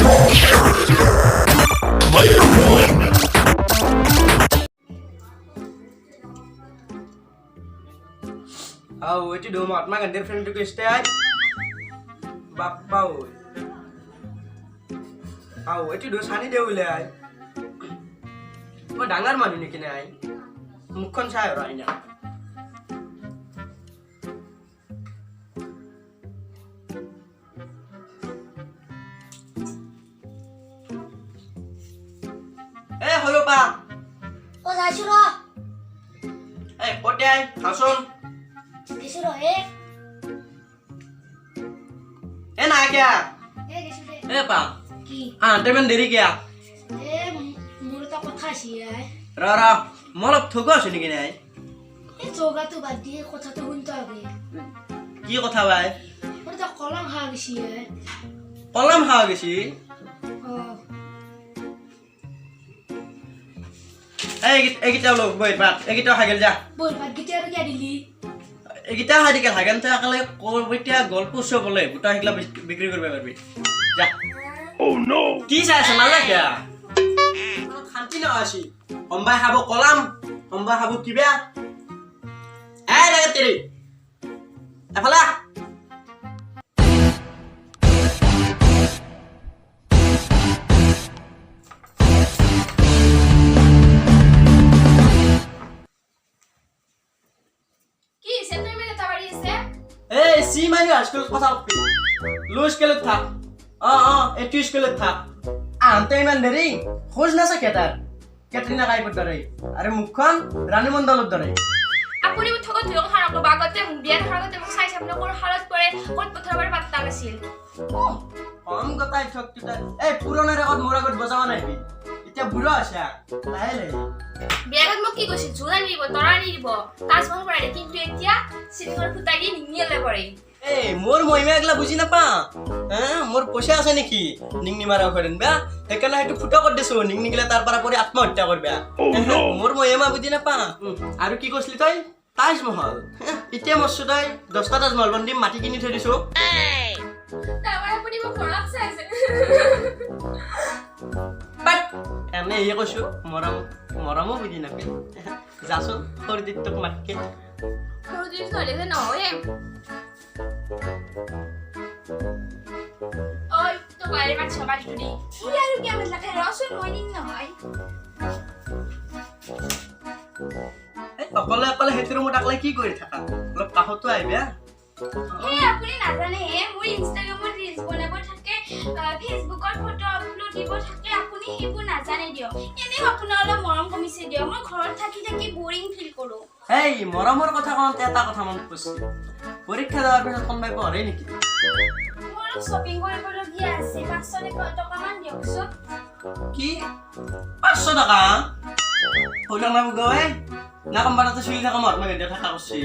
Au, itu dua mat makan dari friend juga stay. Bapau. Au, itu dua sani dia ulai. Mau dangar mana ni kini ay? Mukon saya orang ini. Halo Pak. Oh, saya suruh. Kode ay, hasun. Disuruh, Enak ya? disuruh. Pak. Ki. Temen diri ya? Mulut aku kasih ya. Rara, molok thugo sini kini ay. Coba tuh badi kota tuh huntu lagi. Ki কথা ভাই? Mulut aku kolam habis ya. কলম খাওয়া গেছি Oh. এইকেইটা লোক বই পাত এইকেইটা খাই গেল যা Bol, bagi dia lagi ada li. এইকেইটা খাই দিকে হাগেন তো একালে কইটা গল্প সব বলে গোটা এগুলা বিক্রি করবে পারবি যা ও নো কি চাইছ নালা কিয়া শান্তি না আসি সম্বাই খাব কলাম সম্বাই খাব কিবা এই লাগে তেরি এফালা সি মানে আজকাল কথা কপি লুজ কেলে থাক এটু স্কুলে থাক আনতে ইমান দেরি খোঁজ না সকে তার কেটরিনা কাইপর ধরে আরে মুখখন রানী মণ্ডলত ধরে আপুনি উঠকত ধৰক হাৰক বাগতে বিয়াৰ হাৰগতে মোক চাই চাপনা কৰ হালত পৰে কত পথাৰবাৰ পাত্তা নাছিল কম কথাই ঠকটি এই পুৰণা ৰেকৰ্ড মোৰ আগত বজাবা নাই এতিয়া বুঢ়া আছে লাহে লাহে বিয়াগত মোক কি কৈছিল জোৰা নিব তৰা নিব তাজমহল পৰাই কিন্তু এতিয়া চিলিঙৰ ফুটাই দি নিনিলে পৰে এই মোৰ মহিমা এগলা বুজি নাপা মোৰ পইচা আছে নেকি নিংনি মাৰা কৰেন বা সেইকাৰণে হেতু ফুটা কৰি দিছো নিংনি গিলা তাৰ পৰা পৰি আত্মহত্যা কৰবা মোৰ মহিমা বুজি নাপা আৰু কি কৈছিলি তই তাজমহল এতিয়া মছু তই 10টা তাজমহল বন্দি মাটি কিনি থৈ দিছো তাৰবাৰ আপুনি মোক ফৰক চাইছে বাট এনে এই কৈছো মৰমো বুজি নাপে যাচোন সৰদিত তোক মাতকে সৰু দিন চলে যে নহয় ঐ তো বাইরে মাছ সবাই শুনি কি আর কি আমি লাগে রসুন মইনি নহয় অকলে অকলে হেতু ৰুমত আকলে কি কৰি থাকা অলপ কাহতো আহিবা আপুনি নাজানে মোৰ ইনষ্টাগ্ৰামত ৰিলছ বনাব থাকে ফেসবুকত ফটো আপলোড দিব থাকে আপুনি হেবু নাজানে দিও এনে আপোনাৰ অলপ মৰম কমিছে দিও মই ঘৰত থাকি থাকি বোৰিং ফিল কৰো এই মৰমৰ কথা কওঁতে এটা কথা মনত পৰিছে পৰীক্ষা দেওয়াৰ পিছত কোনবাই পঢ়ে নেকি মোৰ শপিং কৰিবলগীয়া আছে 500 টকা মান দিয়কচোন কি 500 টাকা হলং না গৈ না কম্পাউণ্ডতে চলি থাকা মত মই থাকা করছি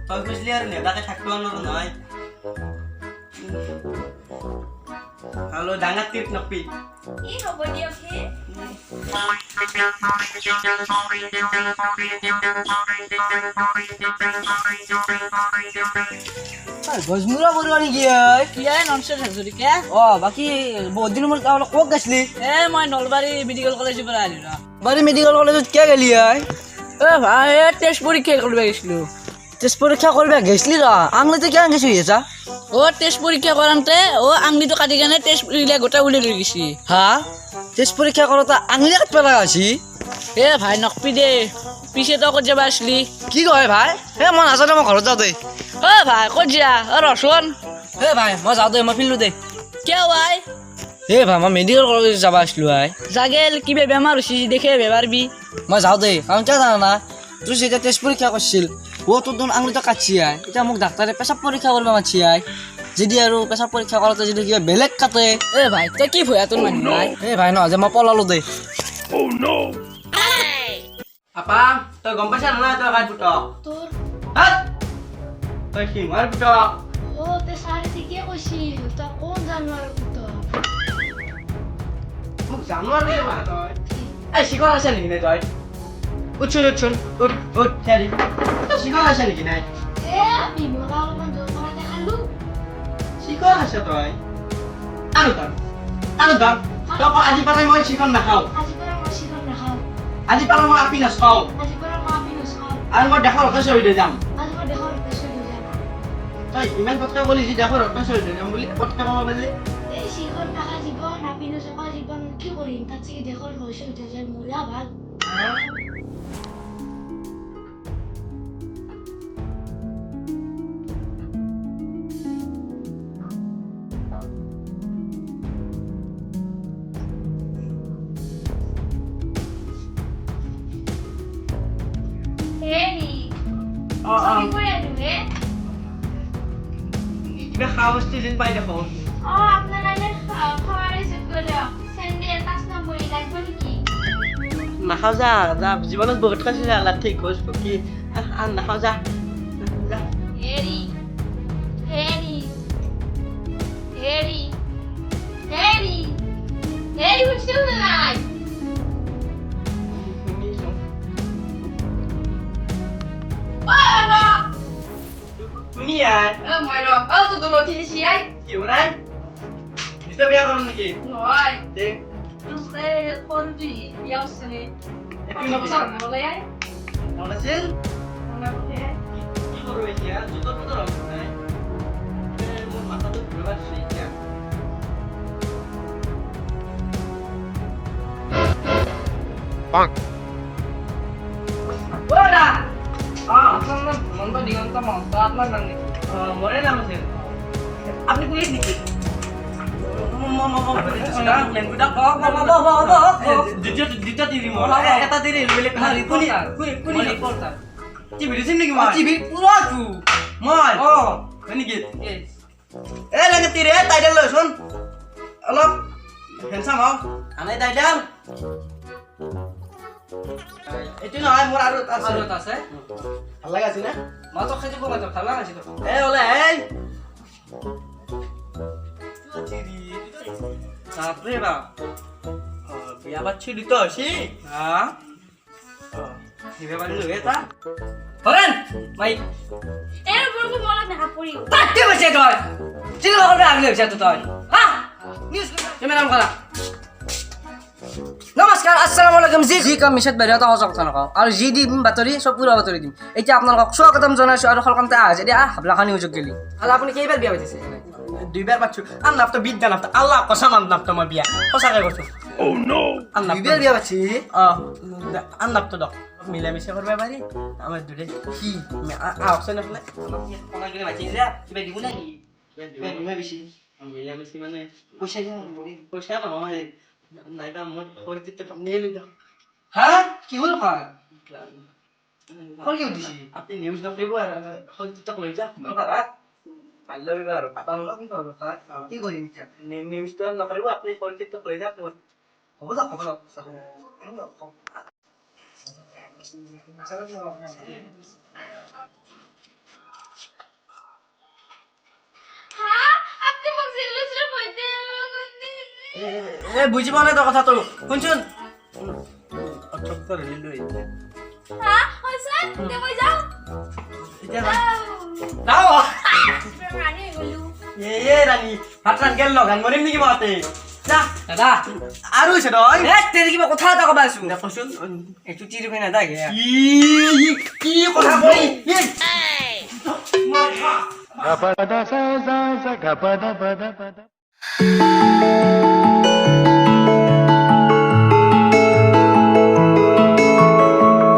তই বুঝলি আর নেতাকে থাকতে নাই হ্যালো ডাঙা টিপ নপি ই হ'ব দিয়ক হে গজমুৰা কৰিব নেকি কি ননচেন্স হাজৰি কে বাকি বহুত দিন মোৰ ক'ত গৈছিলি মই নলবাৰী মেডিকেল কলেজৰ পৰা আহিলো বাৰী মেডিকেল কলেজত কিয় গেলি ভাই টেষ্ট পৰীক্ষা কৰিব গৈছিলো টেষ্ট পৰীক্ষা কৰিব গৈছিলি আঙুলিতে কিয় গেছি আছা টেষ্ট পৰীক্ষা কৰাতে আঙুলিটো কাটি কেনে টেষ্ট উলিয়াই গোটা উলিয়াই লৈ গৈছি হা টেষ্ট পৰীক্ষা কৰোঁতে আঙুলি কাটিব লগা হৈছি ভাই নকপি দে পিছে তই ক'ত যাবা আছিলি কি কয় ভাই মই নাজানো মই ঘৰত যাওঁ দে ভাই ক'ত যা ৰচোন ভাই মই যাওঁ দে মই ফিল্ডো দে কিয় ভাই ভাই মই মেডিকেল কলেজ যাব আছিলো ভাই জাগেল কিবা বেমাৰ হৈছি দেখে বেমাৰবি মই যাওঁ দে কাৰণ কিয় জানা না তুই যেতিয়া টেষ্ট পৰীক্ষা কৰিছিল তোৰ দেখোন আঙুলিটো কাটছি এতিয়া মোক ডাক্তৰে পেচাব পৰীক্ষা কৰিব মাতছি যদি আৰু পেচাব পৰীক্ষা কৰোঁতে যদি কিবা বেলেগ কাটে ভাই তই কি ভয়া তোৰ মানুহ ভাই ভাই নহয় যে মই পলালো দে আপা তই গম পাইছা না তই কাই পুত তোৰ তই সিংহৰ পুত তে চাৰে ঠিকে কৈছিল তই কোন জানোৱাৰ পুত্ৰ মোক জানোৱাৰ বুলি কোৱা তই এই শিকৰ আছে নেকি নে তই উঠছোন উঠ খেলি তই শিকৰ আছে নেকি নাই বিমলা অলপমান জোৰ কৰা দেখালো শিকৰ আছে তই টানো ধৰ তক আজি পাৰাই মই চিকন নাখাওঁ আজি পৰা মই চিকন নাখাওঁ আজি পাৰাই মই আপি নাখাওঁ আজি পৰা মই আপি নাখাওঁ আৰু মই দেশৰ হকে চহিদে যাম আজি মই দেশৰ পেছৰ হৈ যাম তই ইমান কথা ক'লি যে দেশৰ হকে চহিদে যাম বুলি কথা ক'ব পাৰিলি এই চিকন নাখা জীৱন আপি নচকা জীৱন কি কৰিম তাত চাগে দেশৰ হৈছে উঠে যায় মূলা ভাল হেৰি কি কৰি আছো হে কিবা খোৱা বস্তু যেন পাই দেখোন আপোনাৰ কাৰণে খোৱাৰ ৰিচিভ কৰিলে চেণ্ডেল 5 নম্বৰী লাগিব নেকি নাখাওঁ যা যা জীৱনত বহুত খাইছোঁ যা লাঠি ঘোষ পকি নাখাওঁ যা যা হেৰি হেৰি হেৰি হেৰি হেৰি বুঝছো নাই শুনি আয় মই ৰ তো তো লঠি দিছি আই কি নাই নিশ্চয় বেয়া কৰোঁ নেকি নহয় দে তুই কোন তুই ইয়াছনে একো নকওঁ নলে আই মন আছিল নলে কি কৰোঁ এতিয়া জোতৰ পোতৰ হ'ব নাই মোৰ মাথাটো ঘূৰাব দিছে এতিয়া Hola. মনটা দিগন্ত মনটা আপনাৰ নাম নেই মৰে নাম আছে আপনি পুলিশ নাকি দুটা তিৰি মোৰ এটা তিৰি বেলেগ ৰিপোৰ্টাৰ টিভি দিছিম নেকি মই টিভি পুৰো তু মই হয় নেকি এ লাগে তিৰি টাইটেল লৈছোন অলপ হেনচাম হও আনাই টাইটেল এইটো নহয় মোৰ আৰু আছে আছে ভাল লাগা আছে না মই তো খেতে কোন তো খালা আছে তো এ ওলে এই বাপরে বাপ বিয়া বাচ্চি দিতে হসি হ্যাঁ হিবে বাড়ি লগে তা হরেন ভাই এর উপর খুব মনে দেখা পড়ি পাট্টি বসে তুই চিনো হবে আগলে বসে তো তুই হ্যাঁ নিউজ তুমি নাম করা নমস্কাৰ আসসালামু আলাইকুম জি কাম মিছত বেৰিয়াটা সঁচা কথা নকওঁ আৰু যি দিম বাতৰি চব পুৰা বাতৰি দিম এতিয়া আপোনালোকক স্বাগতম জনাইছোঁ আৰু সলকান্তে আহে দিয়া হাবলাখানি সুযোগ গেলি আৰু আপুনি কেইবাৰ বিয়া পাতিছে দুইবাৰ পাচ্ছু আন নাপতো বিদ্যা নাপতো আল্লাহ কসম আন নাপতো মই বিয়া সঁচাকে কৈছো ও নো আন নাপতো দুইবাৰ বিয়া পাতিছে আন নাপতো দক মিলা মিছা করবে পারি আমার দুটো কি আওসে না ফলে কোনা কিনে বাঁচি যা কিবা দিব নাকি কিবা দিব বেশি মিলা মিছি মানে পয়সা না আমার নাইবা মই করে দিতে নিয়ে লই দাও হ্যাঁ কি হল কয় কল কি দিছি আপনি নিউজ না পেবো আর হল দিতে লই যা পাইলে আর পাতানো কি করব কি কৰিম নিউজ তো না পারবো আপনি হল দিতে লই যা হ'ব যা হ'ব যা হ্যাঁ আপনি মোক জিলুসরে কইতে এ বুঝিব না তো কথা তো শুনছুন অট্টর রেল লই হ্যাঁ হইছে তে মই যাও এতিয়া যাও রানী গলু এ রানী ভাত রান গেল লগান মরিম নেকি মাতে যা দাদা আৰু আছে তই এ তেৰি কিবা কথা এটা কবা আছো দেখোন একটু চিৰি হৈ নাথাকে কি কথা কই Gapada sa sa sa gapada pada pada